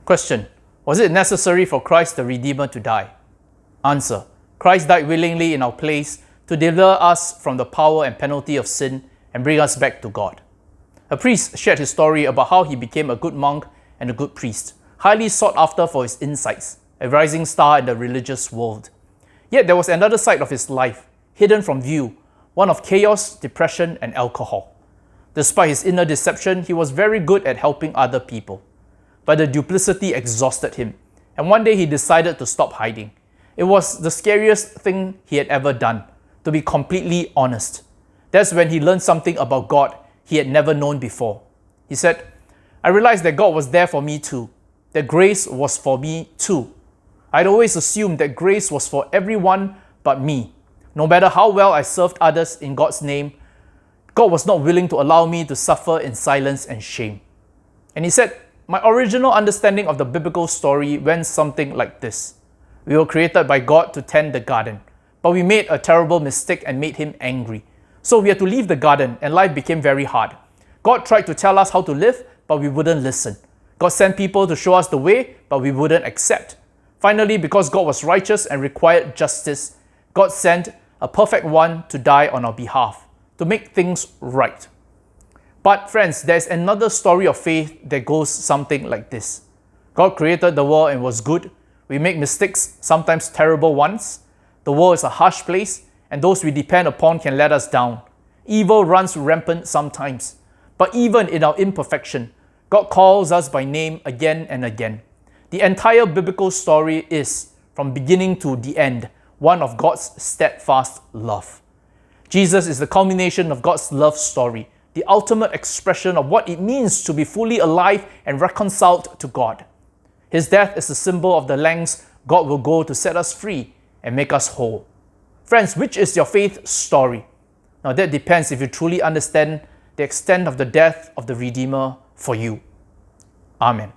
Question: was it necessary for Christ the Redeemer to die? Answer: Christ died willingly in our place to deliver us from the power and penalty of sin and bring us back to God. A priest shared his story about how he became a good monk and a good priest, highly sought after for his insights, a rising star in the religious world. Yet there was another side of his life, hidden from view, one of chaos, depression, and alcohol. Despite his inner deception, he was very good at helping other people. But the duplicity exhausted him, and one day he decided to stop hiding. It was the scariest thing he had ever done, to be completely honest. That's when he learned something about God he had never known before. He said, "I realized that God was there for me too, that grace was for me too. I'd always assumed that grace was for everyone but me. No matter how well I served others in God's name, God was not willing to allow me to suffer in silence and shame." And he said, "My original understanding of the biblical story went something like this. We were created by God to tend the garden, but we made a terrible mistake and made him angry. So we had to leave the garden and life became very hard. God tried to tell us how to live, but we wouldn't listen. God sent people to show us the way, but we wouldn't accept. Finally, because God was righteous and required justice, God sent a perfect one to die on our behalf, to make things right." But friends, there's another story of faith that goes something like this. God created the world and was good. We make mistakes, sometimes terrible ones. The world is a harsh place, and those we depend upon can let us down. Evil runs rampant sometimes. But even in our imperfection, God calls us by name again and again. The entire biblical story is, from beginning to the end, one of God's steadfast love. Jesus is the culmination of God's love story, the ultimate expression of what it means to be fully alive and reconciled to God. His death is a symbol of the lengths God will go to set us free and make us whole. Friends, which is your faith story? Now that depends if you truly understand the extent of the death of the Redeemer for you. Amen.